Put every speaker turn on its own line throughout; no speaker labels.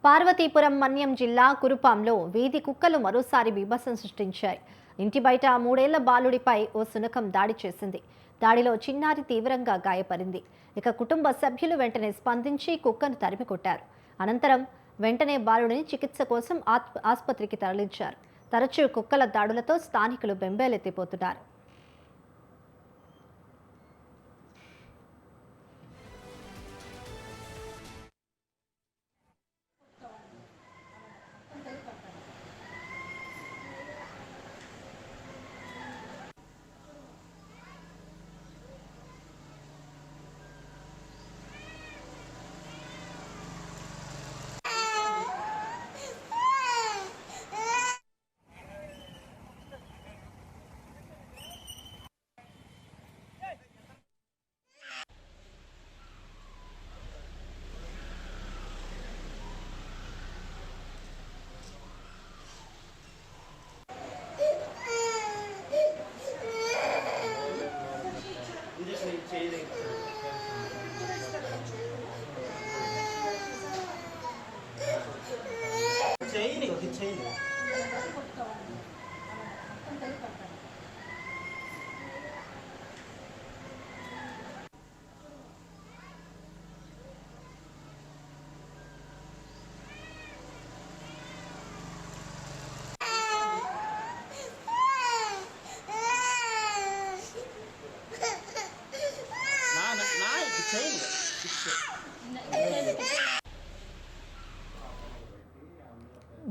పార్వతీపురం మన్యం జిల్లా కురుపాంలో వీధి కుక్కలు మరోసారి బీభత్సం సృష్టించాయి. ఇంటి బయట 3 ఏళ్ల బాలుడిపై ఓ శునకం దాడి చేసింది. దాడిలో చిన్నారి తీవ్రంగా గాయపడింది. ఇక కుటుంబ సభ్యులు వెంటనే స్పందించి కుక్కను తరిమి కొట్టారు. అనంతరం వెంటనే బాలుడిని చికిత్స కోసం ఆసుపత్రికి తరలించారు. తరచూ కుక్కల దాడులతో స్థానికులు బెంబేలెత్తిపోతున్నారు.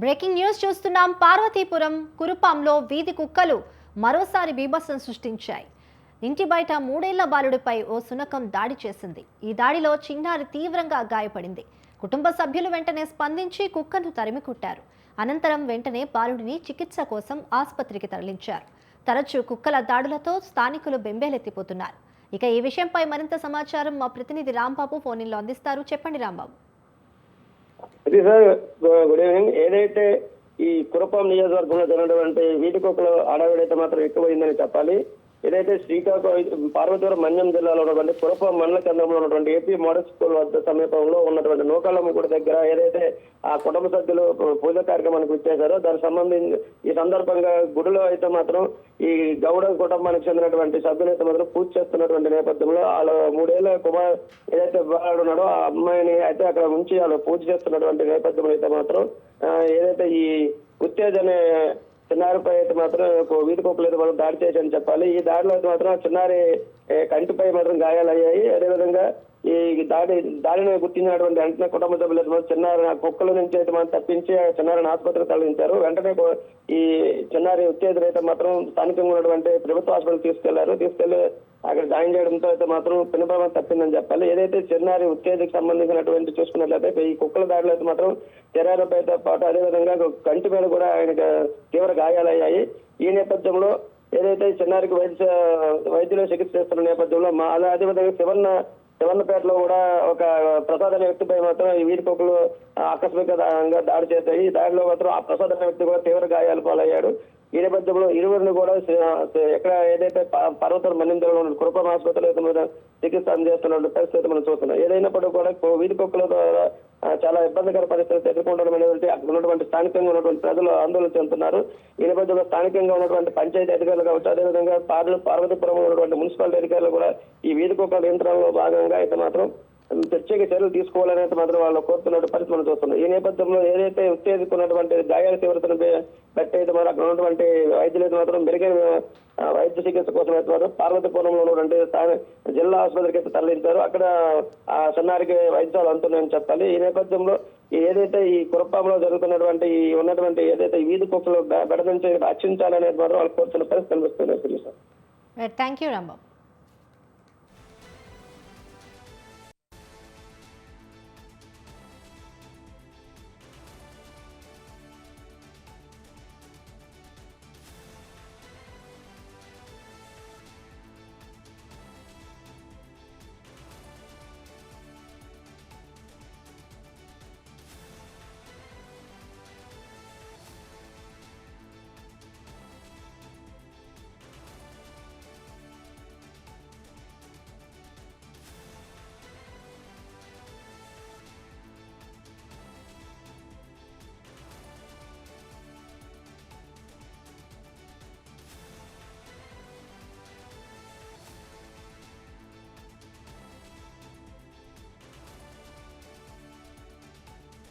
బ్రేకింగ్ న్యూస్ చూస్తున్నాం. పార్వతీపురం కురుపాంలో వీధి కుక్కలు మరోసారి బీభత్సం సృష్టించాయి. ఇంటి బయట 3 ఏళ్ల బాలుడిపై ఓ శునకం దాడి చేసింది. ఈ దాడిలో చిన్నారి తీవ్రంగా గాయపడింది. కుటుంబ సభ్యులు వెంటనే స్పందించి కుక్కను తరిమి కొట్టారు. అనంతరం వెంటనే బాలుడిని చికిత్స కోసం ఆసుపత్రికి తరలించారు. తరచూ కుక్కల దాడులతో స్థానికులు బెంబేలెత్తిపోతున్నారు. ఇక ఈ విషయంపై మరింత సమాచారం మా ప్రతినిధి రాంబాబు ఫోన్లో అందిస్తారు. చెప్పండి రాంబాబు.
Good evening. ఏదైతే ఈ కురుపాం నియోజకవర్గంలో జరిగినటువంటి వీధి కుక్కలు ఆడవిడైతే మాత్రం ఎక్కువైందని చెప్పాలి. ఏదైతే శ్రీకాకుళం పార్వతీపురం మన్యం జిల్లాలో ఉన్నటువంటి కురుపాం మండల కేంద్రంలో ఉన్నటువంటి ఏపీ మోడల్ స్కూల్ వద్ద సమీపంలో ఉన్నటువంటి నూకాలమ్మ గుడి దగ్గర ఏదైతే ఆ కుటుంబ సభ్యులు పూజ కార్యక్రమానికి వచ్చేశారో దానికి సంబంధించి ఈ సందర్భంగా గుడిలో అయితే మాత్రం ఈ గౌడ కుటుంబానికి చెందినటువంటి సభ్యులు అయితే మాత్రం పూజ చేస్తున్నటువంటి నేపథ్యంలో వాళ్ళ 3 ఏళ్ల కుమార్ ఏదైతే బాలుడు ఉన్నాడో ఆ అమ్మాయిని అయితే అక్కడ ఉంచి వాళ్ళు పూజ చేస్తున్నటువంటి నేపథ్యంలో అయితే మాత్రం ఏదైతే ఈ ఉత్తేజనే చిన్నారిపై అయితే మాత్రం వీధి కుక్కలు అయితే మనం దాడి చేశారని చెప్పాలి. ఈ దాడిలో అయితే మాత్రం చిన్నారి కంటిపై మాత్రం గాయాలయ్యాయి. అదేవిధంగా ఈ దాడిని గుర్తించినటువంటి వెంటనే కుటుంబ సభ్యులు చిన్నారి కుక్కల నుంచి అయితే మనం తప్పించి చిన్నారిని ఆసుపత్రికి తరలించారు. వెంటనే ఈ చిన్నారి ఉత్తేజన అయితే మాత్రం స్థానికంగా ఉన్నటువంటి ప్రభుత్వ హాస్పిటల్ తీసుకెళ్లి అక్కడ జాయిన్ చేయడంతో అయితే మాత్రం పినప్రమాదం తప్పిందని చెప్పాలి. ఏదైతే చిన్నారి ఉత్తేజకు సంబంధించినటువంటి చూసుకున్నట్లయితే ఈ కుక్కల దాడిలో అయితే మాత్రం శరీరంపైతో పాటు అదేవిధంగా కంటి మీద కూడా ఆయనకు తీవ్ర గాయాలయ్యాయి. ఈ నేపథ్యంలో ఏదైతే చిన్నారికి వైద్యులు చికిత్స చేస్తున్న నేపథ్యంలో అదేవిధంగా శివన్నపేటలో కూడా ఒక ప్రసాద్ అనే వ్యక్తిపై మాత్రం ఈ వీధి కుక్కలు ఆకస్మికంగా దాడి చేశాయి. ఈ దాడిలో మాత్రం ఆ ప్రసాద్ అనే వ్యక్తి కూడా తీవ్ర గాయాలు పాలయ్యాడు. ఈ నేపథ్యంలో ఇరువురిని కూడా ఎక్కడ ఏదైతే పర్వతం మన్నిందలో ఉన్న కురుపాం ఆసుపత్రిలో చికిత్స అందజేస్తున్న పరిస్థితి మనం చూస్తున్నాం. ఏదైనప్పటికీ కూడా వీధి కుక్కల ద్వారా చాలా ఇబ్బందికర పరిస్థితులు ఎదుర్కొండడం అనేది అక్కడ ఉన్నటువంటి స్థానికంగా ఉన్నటువంటి ప్రజలు ఆందోళన చెందుతున్నారు. ఈ నేపథ్యంలో స్థానికంగా ఉన్నటువంటి పంచాయతీ అధికారులు కావచ్చు, అదేవిధంగా పార్వతీపురంలో ఉన్నటువంటి మున్సిపాలిటీ అధికారులు కూడా ఈ వీధి కుక్కల నియంత్రణలో భాగంగా అయితే మాత్రం ప్రత్యేక చర్యలు తీసుకోవాలని మాత్రం వాళ్ళు కోరుతున్నట్టు పరిస్థితి మనం చూస్తున్నాం. ఈ నేపథ్యంలో ఏదైతే ఉత్తేజకున్నటువంటి గాయాల తీవ్రతను బట్టి అయితే మరి అక్కడ ఉన్నటువంటి వైద్యులు అయితే మాత్రం మెరుగైన వైద్య చికిత్స కోసం అయితే మాత్రం పార్వతీపురంలో ఉన్నటువంటి జిల్లా ఆసుపత్రికి అయితే తరలించారు. అక్కడ ఆ చిన్నారికి వైద్యాలు అందుతున్నాయని చెప్పాలి. ఈ నేపథ్యంలో ఏదైతే ఈ కురుపాంలో జరుగుతున్నటువంటి ఉన్నటువంటి ఏదైతే వీధి కుక్కలు బెడ నుంచి రక్షించాలనేది మాత్రం వాళ్ళు కోరుతున్న పరిస్థితి కనిపిస్తుంది.
Thank you Rambabu.